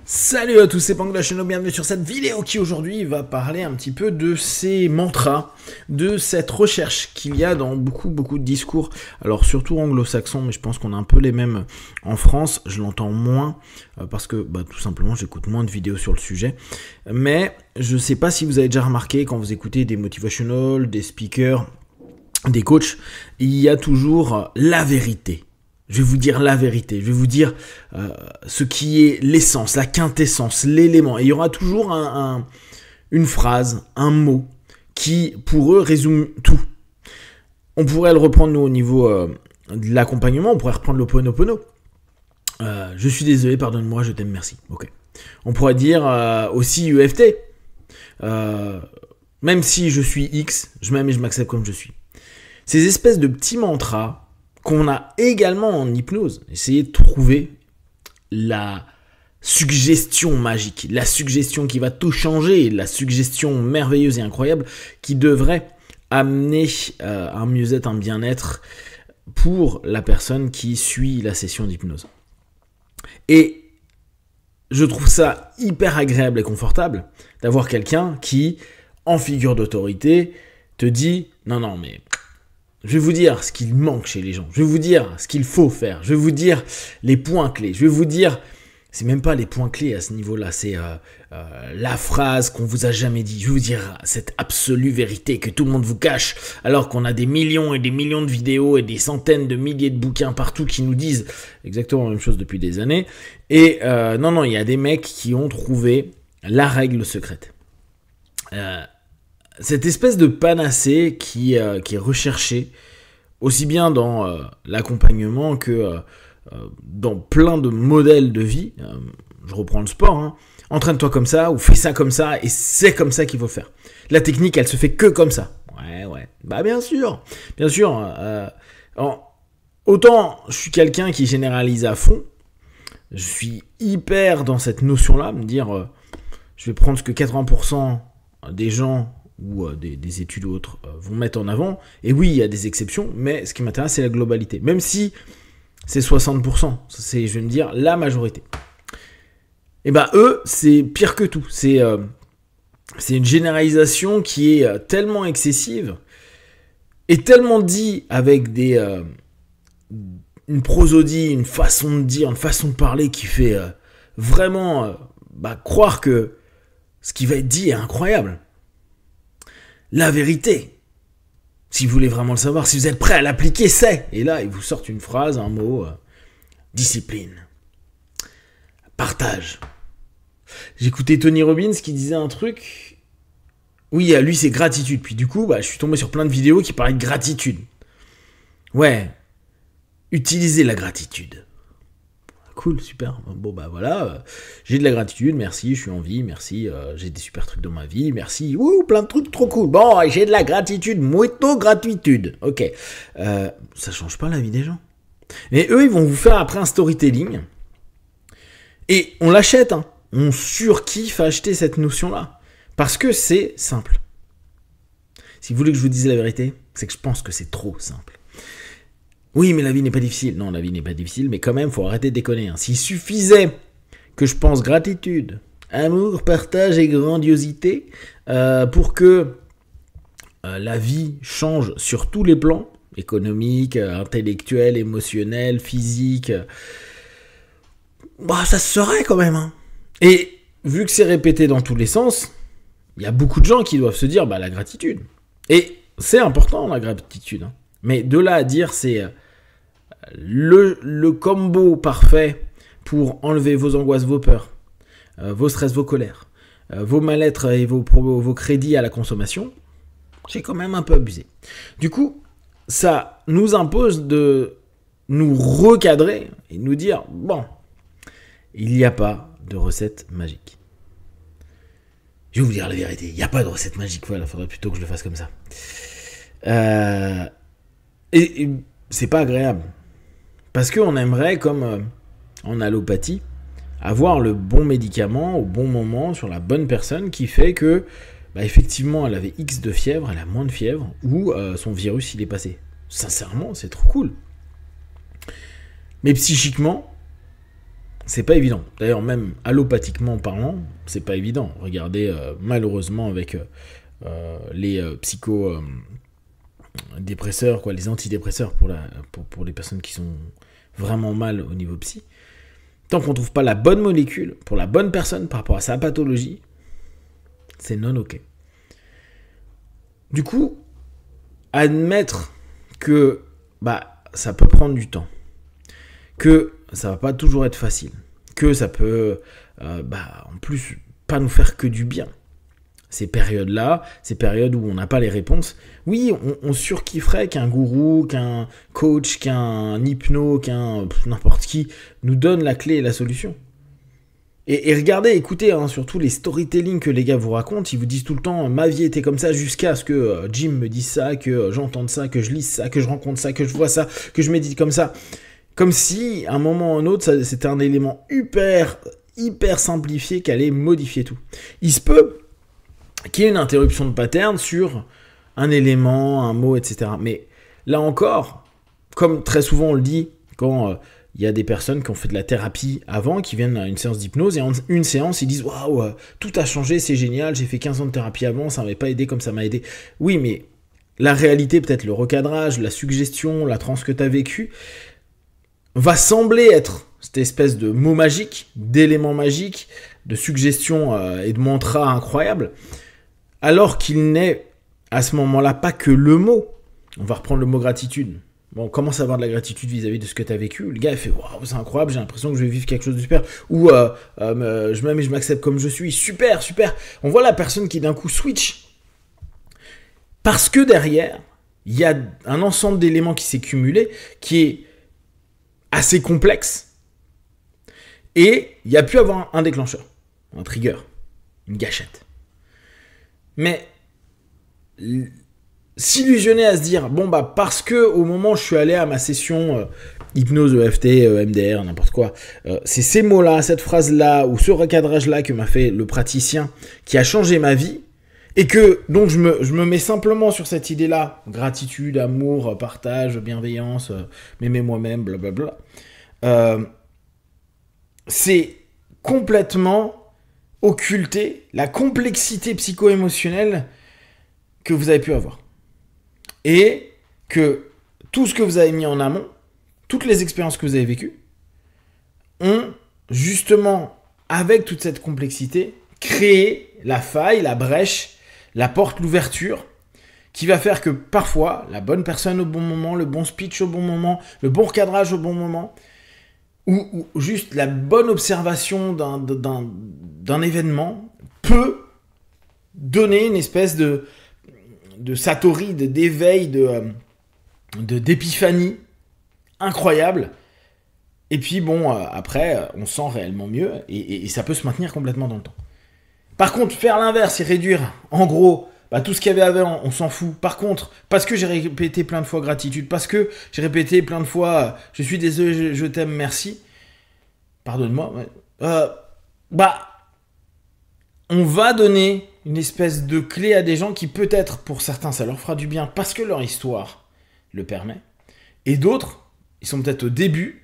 Salut à tous, c'est Pang de la chaîne, bienvenue sur cette vidéo qui aujourd'hui va parler un petit peu de ces mantras, de cette recherche qu'il y a dans beaucoup de discours, alors surtout anglo-saxons, mais je pense qu'on a un peu les mêmes en France, je l'entends moins, parce que tout simplement j'écoute moins de vidéos sur le sujet, mais je sais pas si vous avez déjà remarqué quand vous écoutez des motivational, des speakers, des coachs, il y a toujours la vérité. Je vais vous dire la vérité, je vais vous dire ce qui est l'essence, la quintessence, l'élément. Et il y aura toujours une phrase, un mot, qui pour eux résume tout. On pourrait le reprendre nous au niveau de l'accompagnement, on pourrait reprendre l'Ho'oponopono. Je suis désolé, pardonne-moi, je t'aime, merci. Ok. On pourrait dire aussi UFT. Même si je suis X, je m'aime et je m'accepte comme je suis. Ces espèces de petits mantras qu'on a également en hypnose. Essayez de trouver la suggestion magique, la suggestion qui va tout changer, la suggestion merveilleuse et incroyable qui devrait amener un mieux-être, un bien-être pour la personne qui suit la session d'hypnose. Et je trouve ça hyper agréable et confortable d'avoir quelqu'un qui, en figure d'autorité, te dit « Non, mais... je vais vous dire ce qu'il manque chez les gens. Je vais vous dire ce qu'il faut faire. Je vais vous dire les points clés. Je vais vous dire... c'est même pas les points clés à ce niveau-là. C'est la phrase qu'on vous a jamais dit. Je vais vous dire cette absolue vérité que tout le monde vous cache. Alors qu'on a des millions et des millions de vidéos et des centaines de milliers de bouquins partout qui nous disent exactement la même chose depuis des années. Et non, il y a des mecs qui ont trouvé la règle secrète. Cette espèce de panacée qui est recherchée aussi bien dans l'accompagnement que dans plein de modèles de vie. Je reprends le sport, hein. Entraîne-toi comme ça ou fais ça comme ça et c'est comme ça qu'il faut faire. La technique, elle se fait que comme ça. Ouais. Bien sûr. Autant je suis quelqu'un qui généralise à fond, je suis hyper dans cette notion-là, me dire je vais prendre ce que 80% des gens ou des études ou autres vont mettre en avant. Et oui, il y a des exceptions, mais ce qui m'intéresse, c'est la globalité. Même si c'est 60%, c'est, je vais me dire, la majorité. Et eux, c'est pire que tout. C'est une généralisation qui est tellement excessive et tellement dit avec une prosodie, une façon de dire, une façon de parler qui fait vraiment croire que ce qui va être dit est incroyable. La vérité, si vous voulez vraiment le savoir, si vous êtes prêt à l'appliquer, c'est... Et là, ils vous sortent une phrase, un mot, discipline, partage. J'écoutais Tony Robbins qui disait un truc, oui, lui c'est gratitude, puis du coup, je suis tombé sur plein de vidéos qui parlaient de gratitude. Ouais, utilisez la gratitude. Cool, super. Bon, voilà, j'ai de la gratitude, merci, je suis en vie, merci, j'ai des super trucs dans ma vie, merci, plein de trucs trop cool. Bon, j'ai de la gratitude, muito gratitude. Ok, ça change pas la vie des gens. Mais eux, ils vont vous faire après un storytelling, et on l'achète, hein. On surkiffe à acheter cette notion-là, parce que c'est simple. Si vous voulez que je vous dise la vérité, c'est que je pense que c'est trop simple. Oui, mais la vie n'est pas difficile. Non, la vie n'est pas difficile, mais quand même, faut arrêter de déconner. Hein. S'il suffisait que je pense gratitude, amour, partage et grandiosité pour que la vie change sur tous les plans, économique, intellectuel, émotionnel, physique, ça se serait quand même. Hein. Et vu que c'est répété dans tous les sens, il y a beaucoup de gens qui doivent se dire la gratitude. Et c'est important, la gratitude. Hein. Mais de là à dire c'est le combo parfait pour enlever vos angoisses, vos peurs, vos stress, vos colères, vos mal-être et vos crédits à la consommation, j'ai quand même un peu abusé. Du coup, ça nous impose de nous recadrer et de nous dire, il n'y a pas de recette magique. Je vais vous dire la vérité, il n'y a pas de recette magique, voilà, il faudrait plutôt que je le fasse comme ça. Et c'est pas agréable. Parce qu'on aimerait, comme en allopathie, avoir le bon médicament au bon moment sur la bonne personne qui fait que, effectivement, elle avait X de fièvre, elle a moins de fièvre, ou son virus, il est passé. Sincèrement, c'est trop cool. Mais psychiquement, c'est pas évident. D'ailleurs, même allopathiquement parlant, c'est pas évident. Regardez, malheureusement, avec les psychodépresseurs, les antidépresseurs pour les personnes qui sont vraiment mal au niveau psy. Tant qu'on trouve pas la bonne molécule pour la bonne personne par rapport à sa pathologie, c'est non ok. Du coup, admettre que ça peut prendre du temps, que ça va pas toujours être facile, que ça peut en plus pas nous faire que du bien. Ces périodes-là, ces périodes où on n'a pas les réponses, oui, on surkifferait qu'un gourou, qu'un coach, qu'un hypno, n'importe qui nous donne la clé et la solution. Et regardez, écoutez, surtout les storytelling que les gars vous racontent, ils vous disent tout le temps « ma vie était comme ça jusqu'à ce que Jim me dise ça, que j'entende ça, que je lise ça, que je rencontre ça, que je vois ça, que je médite comme ça ». Comme si, à un moment ou à un autre, c'était un élément hyper simplifié qui allait modifier tout. Il se peut qu'il y ait une interruption de pattern sur un élément, un mot, etc. Mais là encore, comme très souvent on le dit, quand il y a des personnes qui ont fait de la thérapie avant, qui viennent à une séance d'hypnose, et en une séance, ils disent « Waouh, tout a changé, c'est génial, j'ai fait 15 ans de thérapie avant, ça m'avait pas aidé comme ça m'a aidé. » Oui, mais la réalité, peut-être le recadrage, la suggestion, la transe que tu as vécue, va sembler être cette espèce de mot magique, d'élément magique, de suggestion et de mantra incroyable, alors qu'il n'est à ce moment-là pas que le mot. On va reprendre le mot gratitude. Bon, on commence à avoir de la gratitude vis-à-vis de ce que tu as vécu. Le gars, il fait « Waouh, c'est incroyable, j'ai l'impression que je vais vivre quelque chose de super. » Ou « Je m'aime et je m'accepte comme je suis. Super, super. » On voit la personne qui d'un coup switch. Parce que derrière, il y a un ensemble d'éléments qui s'est cumulé, qui est assez complexe. Et il y a pu avoir un déclencheur, un trigger, une gâchette. Mais s'illusionner à se dire, parce que au moment où je suis allé à ma session hypnose, EFT, MDR, n'importe quoi, c'est ces mots-là, cette phrase-là, ou ce recadrage-là que m'a fait le praticien qui a changé ma vie, et que donc je me mets simplement sur cette idée-là, gratitude, amour, partage, bienveillance, m'aimer moi-même, blablabla. C'est complètement occulter la complexité psycho-émotionnelle que vous avez pu avoir. Et que tout ce que vous avez mis en amont, toutes les expériences que vous avez vécues, ont justement, avec toute cette complexité, créé la faille, la brèche, la porte, l'ouverture, qui va faire que parfois, la bonne personne au bon moment, le bon speech au bon moment, le bon recadrage au bon moment, ou juste la bonne observation d'un événement peut donner une espèce de satori, d'éveil, d'épiphanie incroyable. Et puis après, on sent réellement mieux et ça peut se maintenir complètement dans le temps. Par contre, faire l'inverse et réduire, en gros, tout ce qu'il y avait avant, on s'en fout. Par contre, parce que j'ai répété plein de fois gratitude, parce que j'ai répété plein de fois je suis désolé, je t'aime, merci. Pardonne-moi. On va donner une espèce de clé à des gens qui peut-être, pour certains, ça leur fera du bien parce que leur histoire le permet. Et d'autres, ils sont peut-être au début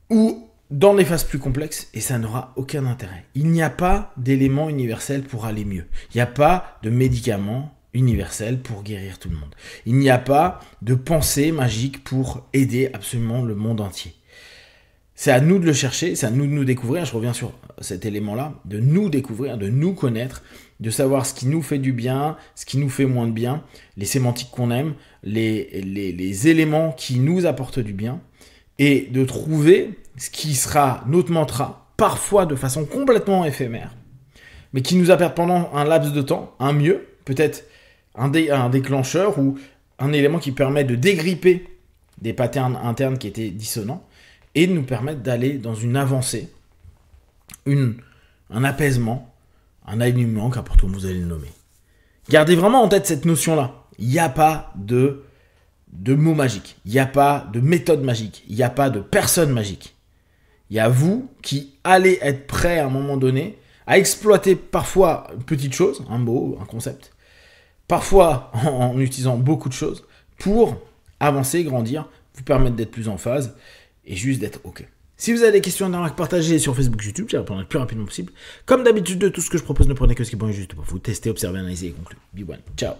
ou dans les phases plus complexes et ça n'aura aucun intérêt. Il n'y a pas d'élément universel pour aller mieux. Il n'y a pas de médicament universel pour guérir tout le monde. Il n'y a pas de pensée magique pour aider absolument le monde entier. C'est à nous de le chercher, c'est à nous de nous découvrir, je reviens sur cet élément-là, de nous découvrir, de nous connaître, de savoir ce qui nous fait du bien, ce qui nous fait moins de bien, les sémantiques qu'on aime, les éléments qui nous apportent du bien, et de trouver ce qui sera notre mantra, parfois de façon complètement éphémère, mais qui nous apporte pendant un laps de temps, un mieux, peut-être un déclencheur ou un élément qui permet de dégripper des patterns internes qui étaient dissonants, et de nous permettre d'aller dans une avancée, un apaisement, un alignement, qu'importe comment vous allez le nommer. Gardez vraiment en tête cette notion-là. Il n'y a pas de mots magiques, il n'y a pas de méthode magique, il n'y a pas de personne magique. Il y a vous qui allez être prêt à un moment donné à exploiter parfois une petite chose, un mot, un concept, parfois en utilisant beaucoup de choses pour avancer, grandir, vous permettre d'être plus en phase, et juste d'être OK. Si vous avez des questions, remarques, partagez sur Facebook, YouTube, j'y répondrai le plus rapidement possible. Comme d'habitude, de tout ce que je propose, ne prenez que ce qui est bon et juste pour vous. Tester, observer, analyser et conclure. Be one. Ciao.